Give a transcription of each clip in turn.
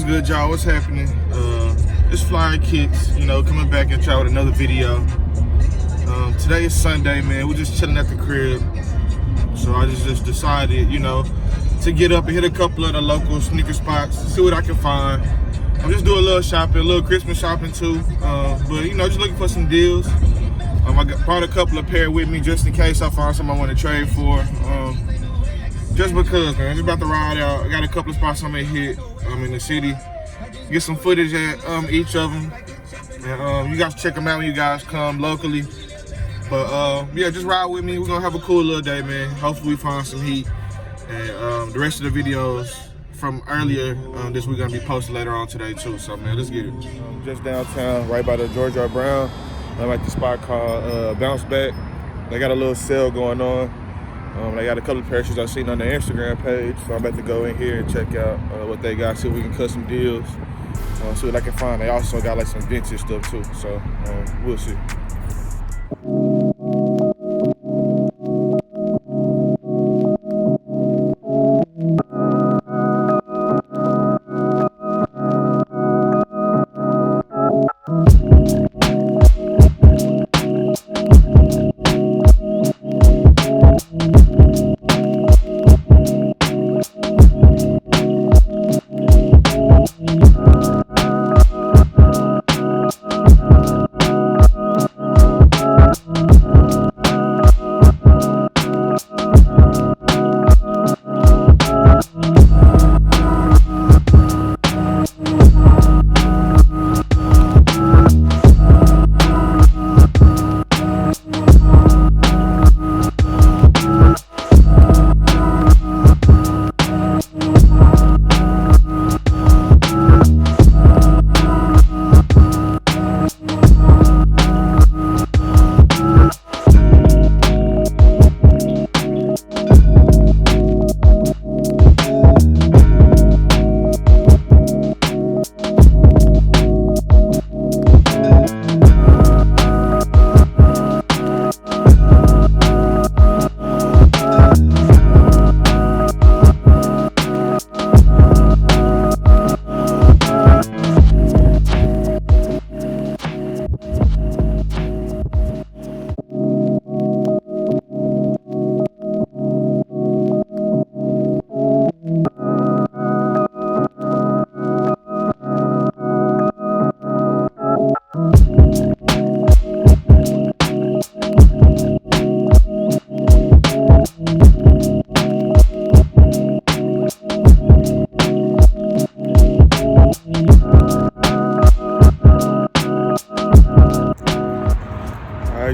good, y'all? What's happening? It's FLYEERRKicks, you know, coming back at y'all with another video. Today is Sunday, man. We're just chilling at the crib. So I just decided, you know, to get up and hit a couple of the local sneaker spots, see what I can find. I'm just doing a little shopping, a little Christmas shopping too. But, you know, just looking for some deals. I brought a couple of pair with me just in case I find something I want to trade for. Just because, man, I'm just about to ride out. I got a couple of spots I'm gonna hit in the city. Get some footage at each of them. And, you guys check them out when you guys come locally. But yeah, just ride with me. We're gonna have a cool little day, man. Hopefully we find some heat. And the rest of the videos from earlier this week gonna be posted later on today too. So man, let's get it. Just downtown, right by the George R. Brown. I'm at the spot called Bounce Back. They got a little sale going on. They got a couple of pair of shoes I've seen on their Instagram page. So I'm about to go in here and check out what they got, see if we can cut some deals. See what I can find. They also got like some vintage stuff too. So we'll see.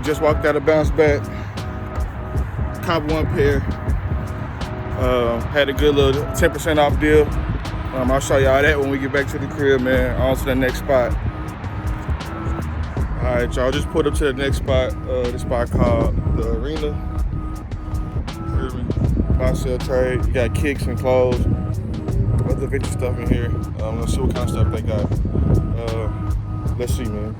Just walked out of Bounce Back, cop one pair, had a good little 10% off deal. I'll show y'all that when we get back to the crib, man. On to the next spot. All right, y'all, just pulled up to the next spot, the spot called TheArena. Hear me? Buy, sell, trade. You got kicks and clothes, other vintage stuff in here. Let's see what kind of stuff they got. Let's see, man.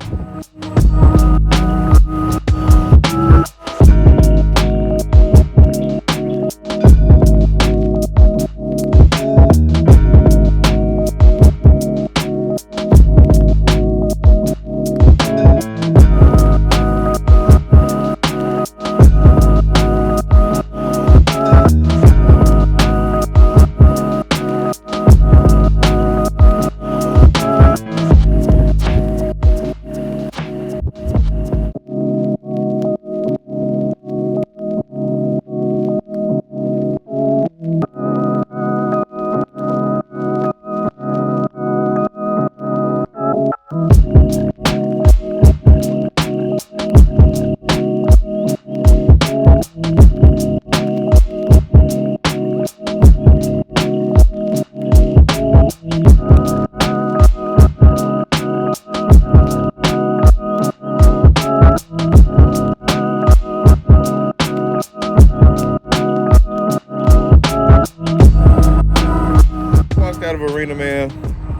TheArena, man.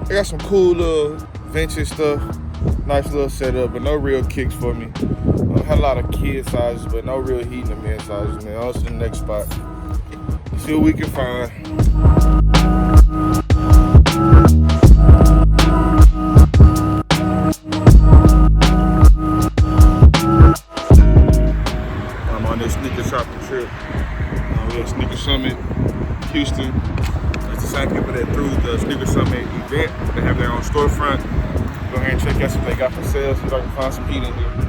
I got some cool little vintage stuff, nice little setup, but no real kicks for me. Had a lot of kid sizes, but no real heat in the men's sizes, man. On to the next spot. See what we can find. sale, see if I can find some heat in here.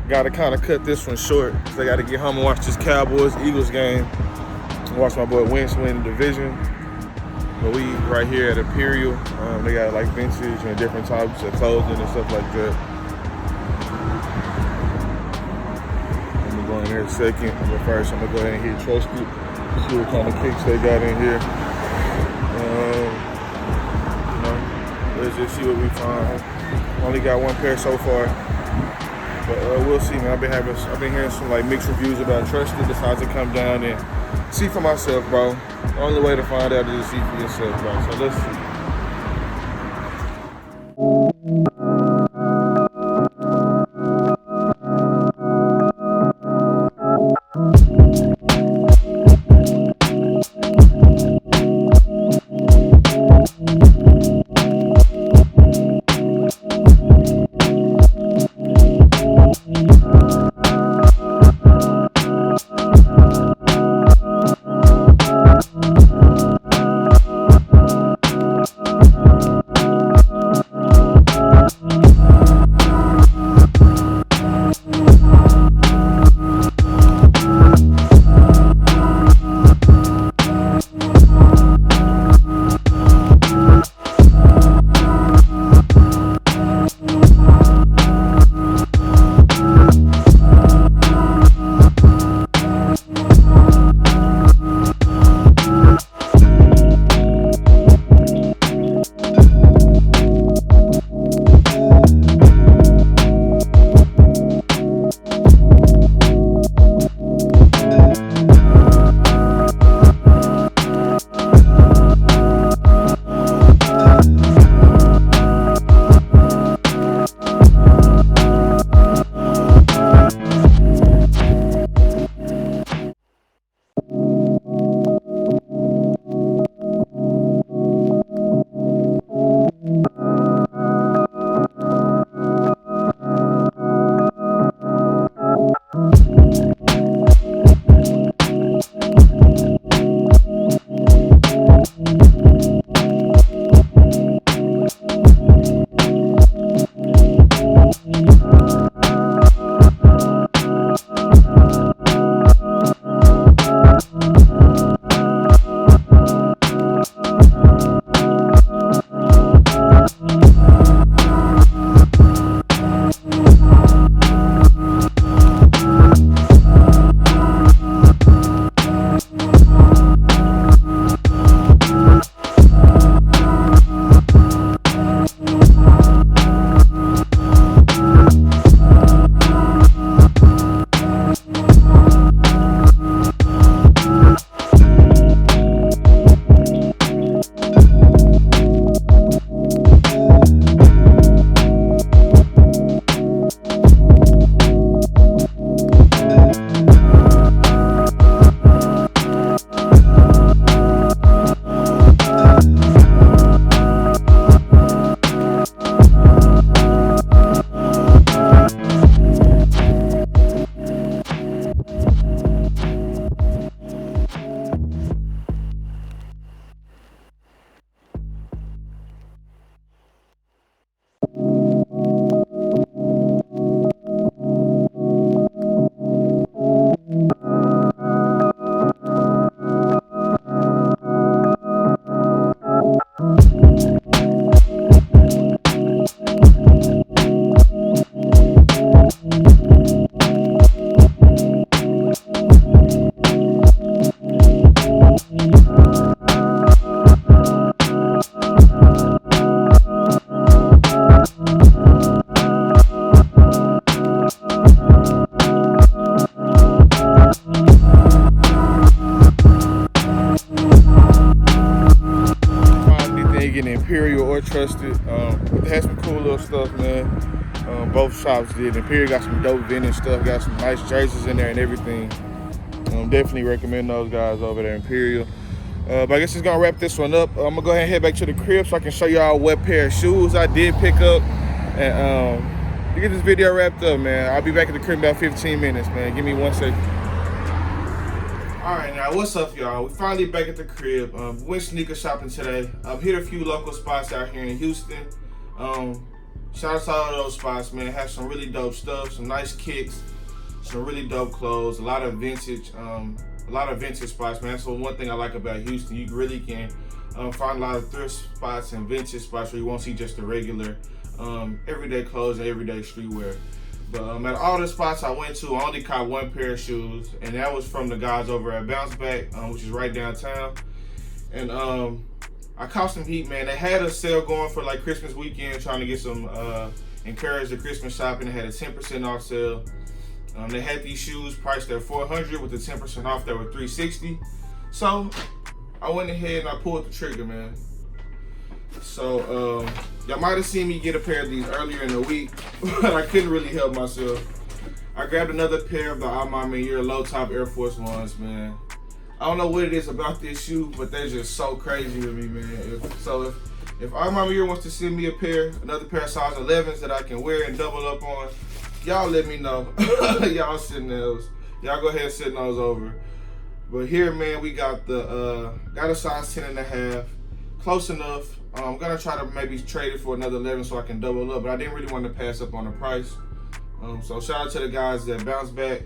Gotta kind of cut this one short because I gotta get home and watch this Cowboys-Eagles game. Watch my boy Wentz win the division. But we right here at Imperial. They got like vintage and different types of clothing and stuff like that. I'm gonna go in here in a second. But first, I'm gonna go ahead and hit Trusted. See what kind of kicks they got in here. Let's just see what we find. Only got one pair so far. But we'll see, man. I've been hearing some like mixed reviews about Trusted. Decided to come down and see for myself, bro. The only way to find out is to see for yourself, bro. So let's see. Trusted. They had some cool little stuff, man. Both shops did. Imperial got some dope vintage stuff, got some nice jerseys in there and everything. Definitely recommend those guys over there, Imperial. But I guess it's gonna wrap this one up. I'm gonna go ahead and head back to the crib so I can show y'all what pair of shoes I did pick up. And to get this video wrapped up, man, I'll be back at the crib in about 15 minutes, man. Give me 1 second. All right, now what's up, y'all? We finally back at the crib. Went sneaker shopping today. Hit a few local spots out here in Houston. Shout out to all of those spots, man. Have some really dope stuff, some nice kicks, some really dope clothes, a lot of vintage spots, man. That's one thing I like about Houston. You really can find a lot of thrift spots and vintage spots where you won't see just the regular everyday clothes and everyday streetwear. But at all the spots I went to, I only caught one pair of shoes, and that was from the guys over at Bounce Back, which is right downtown. And I caught some heat, man. They had a sale going for like Christmas weekend, trying to get some encourage the Christmas shopping. They had a 10% off sale. They had these shoes priced at $400 with the 10% off that were $360. So I went ahead and I pulled the trigger, man. So y'all might have seen me get a pair of these earlier in the week, but I couldn't really help myself. I grabbed another pair of the FLYEERR low top Air Force Ones, man. I don't know what it is about this shoe, but they're just so crazy to me, man. If FLYEERR wants to send me another pair of size 11s that I can wear and double up on, y'all let me know. Y'all send those. Y'all go ahead and send those over. But here, man, we got got a size 10.5, close enough. I'm gonna try to maybe trade it for another 11 so I can double up, but I didn't really want to pass up on the price. So shout out to the guys that Bounce Back.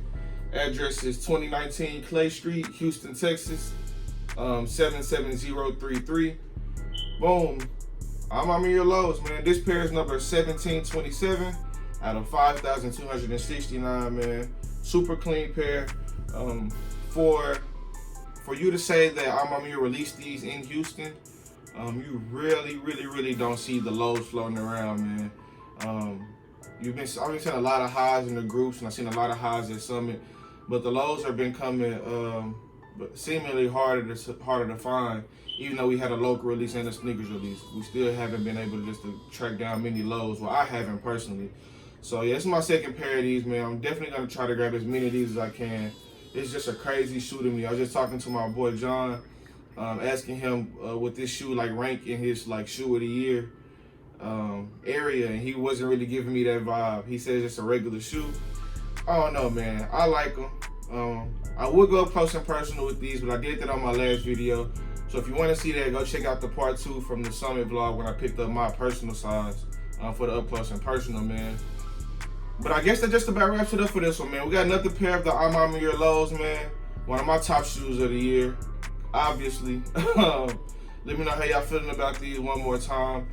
Address is 2019 Clay Street, Houston, Texas, 77033. Boom. FLYEERR lows, man. This pair is number 1727 out of 5,269, man. Super clean pair. For you to say that FLYEERR released these in Houston, you really don't see the lows floating around, man. I've been seeing a lot of highs in the groups, and I've seen a lot of highs at Summit, but the lows have been coming seemingly harder to find. Even though we had a local release and a sneakers release, we still haven't been able to track down many lows. Well, I haven't personally. So yeah, this is my second pair of these, man. I'm definitely gonna try to grab as many of these as I can. It's just a crazy shoe to me. I was just talking to my boy John, asking him what this shoe like rank in his like shoe of the year area, and he wasn't really giving me that vibe. He says it's a regular shoe. I don't know, man. I like them. I would go up close and personal with these, but I did that on my last video. So if you want to see that, go check out the part 2 from the Summit vlog when I picked up my personal size for the up close and personal, man. But I guess that just about wraps it up for this one, man. We got another pair of the FLYEERR lows, man. One of my top shoes of the year, obviously. Let me know how y'all feeling about these one more time.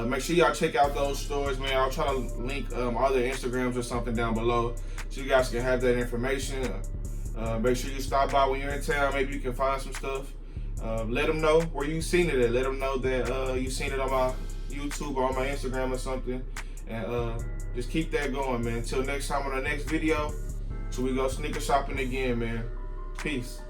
Make sure y'all check out those stores, man. I'll try to link all their Instagrams or something down below so you guys can have that information. Make sure you stop by when you're in town. Maybe you can find some stuff. Let them know where you seen it at. Let them know that you seen it on my YouTube or on my Instagram or something. And just keep that going, man. Until next time on the next video, so we go sneaker shopping again, man. Peace.